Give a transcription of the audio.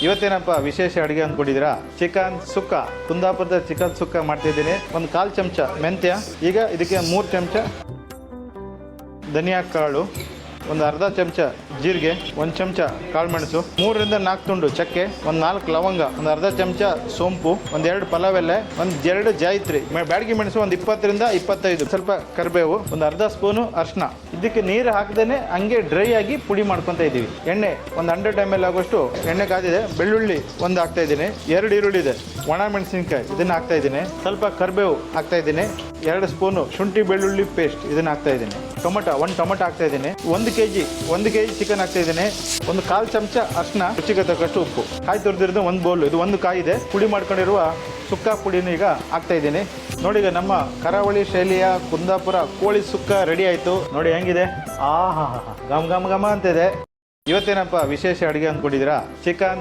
ಇವತ್ತೇನಪ್ಪ ವಿಶೇಷ ಅಡುಗೆ ಅಂದ್ಕೊಂಡಿದ್ದೀರಾ? ಚಿಕನ್ ಸುಕ್ಕ, ಕುಂದಾಪುರದ ಚಿಕನ್ ಸುಕ್ಕ ಮಾಡ್ತಿದ್ದೀನಿ. ಒಂದು 1/4 ಚಮಚ ಮೆಂತ್ಯ, ಈಗ ಇದಕ್ಕೆ 3 ಚಮಚ ಧನಿಯಾ ಕಾಳು, ಒಂದು ಅರ್ಧ ಚಮಚ ಜೀರಿಗೆ, 1 ಚಮಚ ಕಾಳುಮೆಣಸು, 3 ರಿಂದ 4 ತುಂಡು ಚಕ್ಕೆ, ಒಂದು 4 ಲವಂಗ, ಒಂದು ಅರ್ಧ ಚಮಚ ಸೋಂಪು, ಒಂದು 2 ಪಲಾವ್ ಎಲೆ, ಒಂದು 2 ಜಾಯಿತ್ರಿ, ಬ್ಯಾಡಗಿ ಮೆಣಸು ಒಂದು 20 ರಿಂದ 25, ಸ್ವಲ್ಪ ಕರಿಬೇವು, ಒಂದು ಅರ್ಧ ಸ್ಪೂನು ಅರಿಶಿನ. ಇದಕ್ಕೆ ನೀರು ಹಾಕದೇನೆ ಹಂಗೆ ಡ್ರೈ ಆಗಿ ಪುಡಿ ಮಾಡ್ಕೊತಾ ಇದ್ದೀವಿ. ಎಣ್ಣೆ ಒಂದು 100 ml ಆಗೋಷ್ಟು ಎಣ್ಣೆ ಕಾದಿದೆ. ಬೆಳ್ಳುಳ್ಳಿ ಒಂದು ಹಾಕ್ತಾ ಇದ್ದೀನಿ, 2 ಈರುಳ್ಳಿ ಇದೆ, ಒಣ ಮೆಣಸಿನ್ಕಾಯಿ ಇದನ್ನು ಹಾಕ್ತಾ ಇದ್ದೀನಿ, ಸ್ವಲ್ಪ ಕರಿಬೇವು ಹಾಕ್ತಾ ಇದ್ದೀನಿ, 2 ಸ್ಪೂನು ಶುಂಠಿ ಬೆಳ್ಳುಳ್ಳಿ ಪೇಸ್ಟ್ ಇದನ್ನು ಹಾಕ್ತಾ ಇದ್ದೀನಿ, ಟೊಮೊಟೊ 1 ಟೊಮೊಟೊ ಹಾಕ್ತಾ ಇದ್ದೀನಿ, 1 ಕೆಜಿ ಚಿಕನ್ ಹಾಕ್ತಾ ಇದ್ದೀನಿ, ಒಂದು 1/4 ಚಮಚ ಅರಿಶಿನ, ರುಚಿಗೆ ತಕ್ಕಷ್ಟು ಉಪ್ಪು, ಕಾಯಿ ತುರಿದಿರೋದು 1 ಬೌಲ್, ಇದು 1 ಕಾಯಿ ಇದೆ. ಪುಡಿ ಮಾಡ್ಕೊಂಡಿರುವ ಸುಕ್ಕ ಪುಡಿನ ಈಗ ಹಾಕ್ತಾ ಇದ್ದೀನಿ. ನೋಡಿ, ಈಗ ನಮ್ಮ ಕರಾವಳಿ ಶೈಲಿಯ ಕುಂದಾಪುರ ಕೋಳಿ ಸುಕ್ಕ ರೆಡಿ ಆಯಿತು. ನೋಡಿ ಹೆಂಗಿದೆ, ಆಹಾ ಘಮ ಘಮ ಘಮ ಅಂತಿದೆ. ಇವತ್ತೇನಪ್ಪ ವಿಶೇಷ ಅಡುಗೆ ಅಂದ್ಕೊಂಡಿದ್ದೀರಾ? ಚಿಕನ್